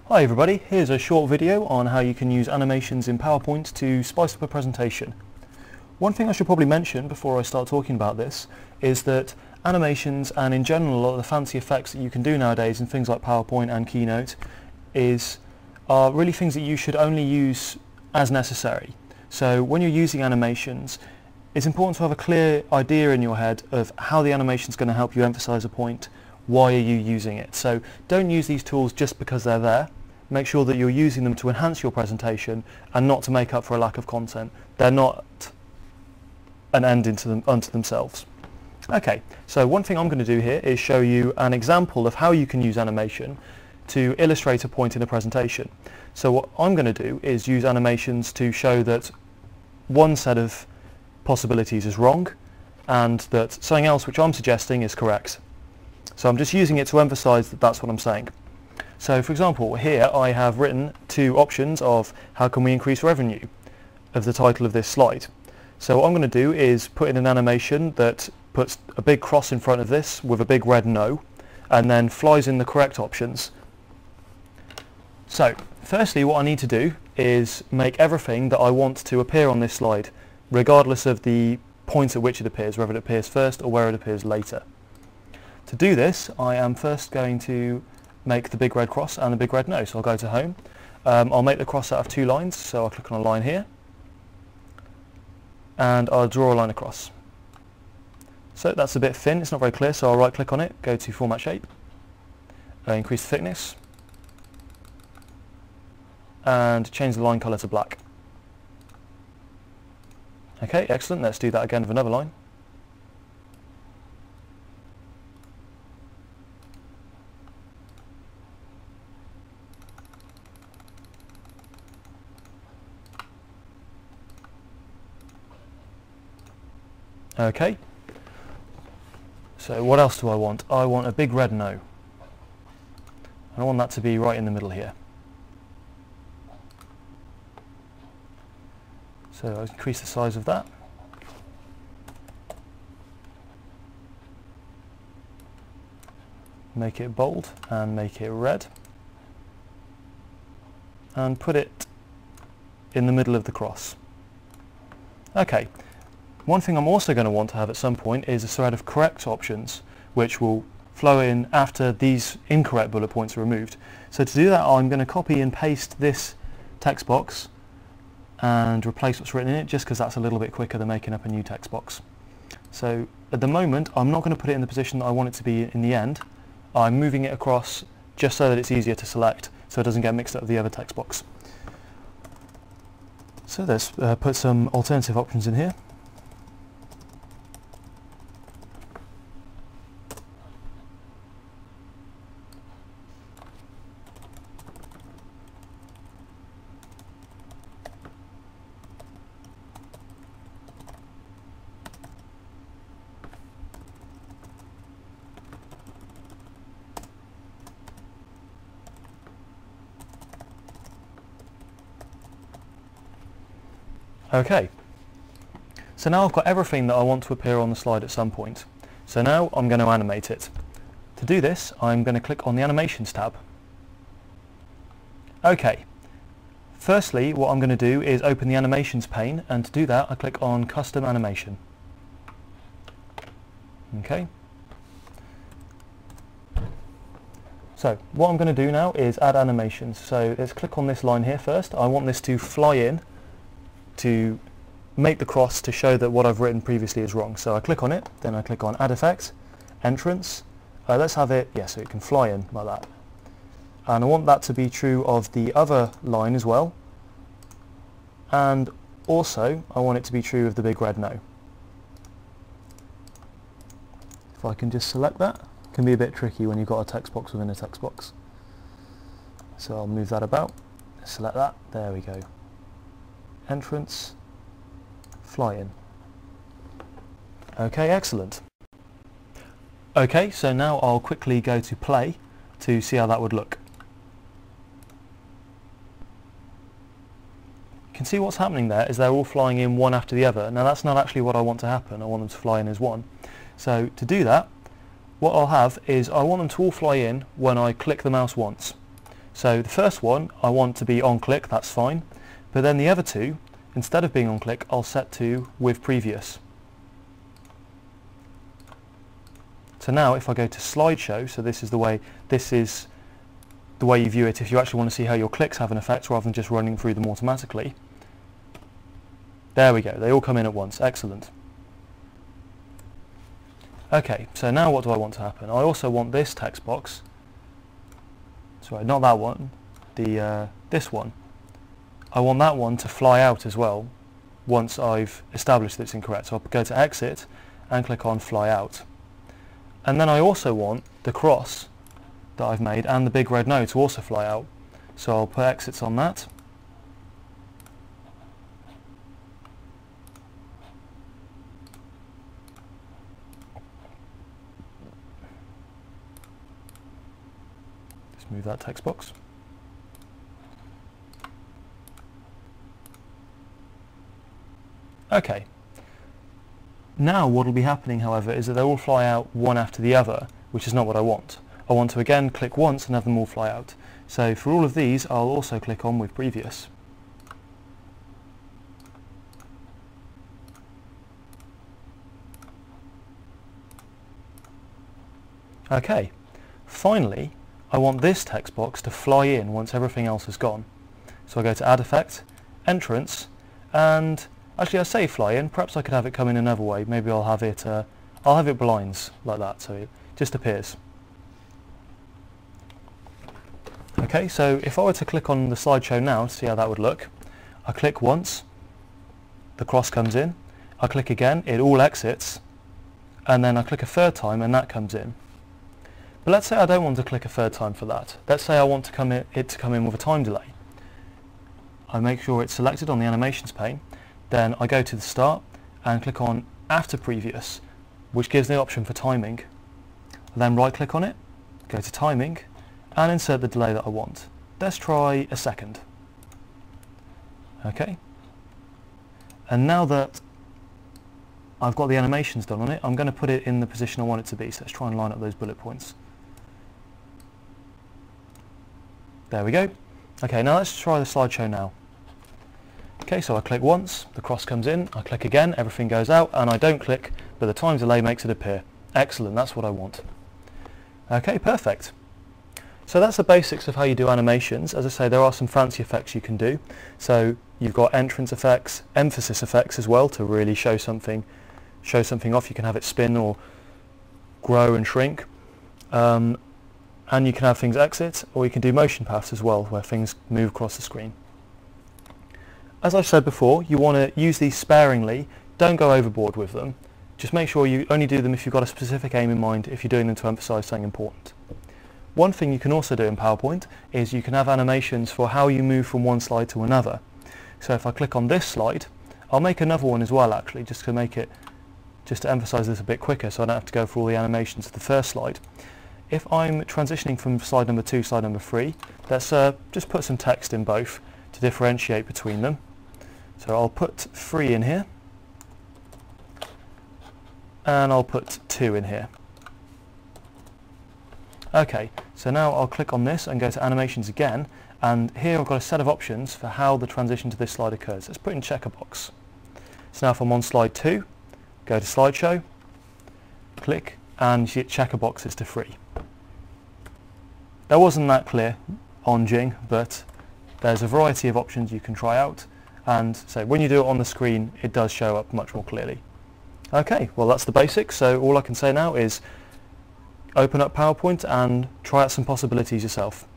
Hi everybody, here's a short video on how you can use animations in PowerPoint to spice up a presentation. One thing I should probably mention before I start talking about this is that animations and in general a lot of the fancy effects that you can do nowadays in things like PowerPoint and Keynote are really things that you should only use as necessary. So when you're using animations, it's important to have a clear idea in your head of how the animation is going to help you emphasize a point. Why are you using it? So don't use these tools just because they're there. Make sure that you're using them to enhance your presentation and not to make up for a lack of content. They're not an end unto themselves. Okay, so one thing I'm going to do here is show you an example of how you can use animation to illustrate a point in a presentation. So what I'm going to do is use animations to show that one set of possibilities is wrong and that something else which I'm suggesting is correct. So I'm just using it to emphasize that that's what I'm saying. So for example, here I have written two options of how can we increase revenue of the title of this slide. So what I'm going to do is put in an animation that puts a big cross in front of this with a big red no and then flies in the correct options. So firstly what I need to do is make everything that I want to appear on this slide regardless of the point at which it appears, whether it appears first or where it appears later. To do this I am first going to make the big red cross and the big red no. So I'll go to home. I'll make the cross out of two lines, so I'll click on a line here and I'll draw a line across. So that's a bit thin, it's not very clear, so I'll right click on it, go to format shape, increase the thickness and change the line colour to black. Okay, excellent, let's do that again with another line. Okay, so what else do I want? I want a big red no. I want that to be right in the middle here. So I'll increase the size of that. Make it bold and make it red. And put it in the middle of the cross. Okay. One thing I'm also going to want to have at some point is a thread of correct options which will flow in after these incorrect bullet points are removed. So to do that I'm going to copy and paste this text box and replace what's written in it just because that's a little bit quicker than making up a new text box. So at the moment I'm not going to put it in the position that I want it to be in the end. I'm moving it across just so that it's easier to select so it doesn't get mixed up with the other text box. So let's put some alternative options in here. Okay, so now I've got everything that I want to appear on the slide at some point. So now I'm going to animate it. To do this, I'm going to click on the Animations tab. Okay, firstly what I'm going to do is open the Animations pane, and to do that I click on Custom Animation. Okay. So what I'm going to do now is add animations. So let's click on this line here first. I want this to fly in to make the cross to show that what I've written previously is wrong. So I click on it, then I click on Add Effect, Entrance. Let's have it, so it can fly in like that. And I want that to be true of the other line as well. And also I want it to be true of the big red no. If I can just select that, it can be a bit tricky when you've got a text box within a text box. So I'll move that about, select that, there we go. Entrance, fly in. Okay, excellent. Okay, so now I'll quickly go to play to see how that would look. You can see what's happening there is they're all flying in one after the other. Now that's not actually what I want to happen, I want them to fly in as one. So to do that, what I'll have is I want them to all fly in when I click the mouse once. So the first one I want to be on click, that's fine, but then the other two, instead of being on click, I'll set to with previous. So now if I go to slideshow, so this is the way you view it if you actually want to see how your clicks have an effect rather than just running through them automatically. There we go, they all come in at once, excellent. Okay, so now what do I want to happen? I also want this text box, sorry, not that one, this one. I want that one to fly out as well once I've established that it's incorrect. So I'll go to exit and click on fly out. And then I also want the cross that I've made and the big red no to also fly out. So I'll put exits on that. Move that text box. Okay. Now what will be happening, however, is that they all fly out one after the other, which is not what I want. I want to again click once and have them all fly out. So for all of these, I'll also click on with previous. Okay. Finally, I want this text box to fly in once everything else is gone. So I go to Add Effect, Entrance, and actually I say fly in, perhaps I could have it come in another way. Maybe I'll have it blinds like that, so it just appears. Okay, so if I were to click on the slideshow now to see how that would look, I click once, the cross comes in, I click again, it all exits, and then I click a third time and that comes in. But let's say I don't want to click a third time for that. Let's say I want it to come in with a time delay. I make sure it's selected on the animations pane, then I go to the start and click on after previous, which gives the option for timing. I then right click on it, go to timing, and insert the delay that I want. Let's try a second. Okay. And now that I've got the animations done on it, I'm going to put it in the position I want it to be. So let's try and line up those bullet points. There we go. Okay, now let's try the slideshow now. Okay, so I click once, the cross comes in, I click again, everything goes out, and I don't click, but the time delay makes it appear. Excellent, that's what I want. Okay, perfect. So that's the basics of how you do animations. As I say, there are some fancy effects you can do. So you've got entrance effects, emphasis effects as well to really show something off. You can have it spin or grow and shrink. And you can have things exit, or you can do motion paths as well, where things move across the screen. As I've said before, you want to use these sparingly. Don't go overboard with them. Just make sure you only do them if you've got a specific aim in mind, if you're doing them to emphasize something important. One thing you can also do in PowerPoint is you can have animations for how you move from one slide to another. So if I click on this slide, I'll make another one as well actually, just to emphasize this a bit quicker so I don't have to go through all the animations of the first slide. If I'm transitioning from slide number 2 to slide number 3, let's just put some text in both to differentiate between them. So I'll put 3 in here, and I'll put 2 in here. Okay, so now I'll click on this and go to animations again, and here I've got a set of options for how the transition to this slide occurs. Let's put in checkerbox. So now if I'm on slide 2, go to slideshow, click, and you see it checkerboxes to 3. That wasn't that clear on Jing, but there's a variety of options you can try out, and so when you do it on the screen it does show up much more clearly. Okay, well that's the basics, so all I can say now is open up PowerPoint and try out some possibilities yourself.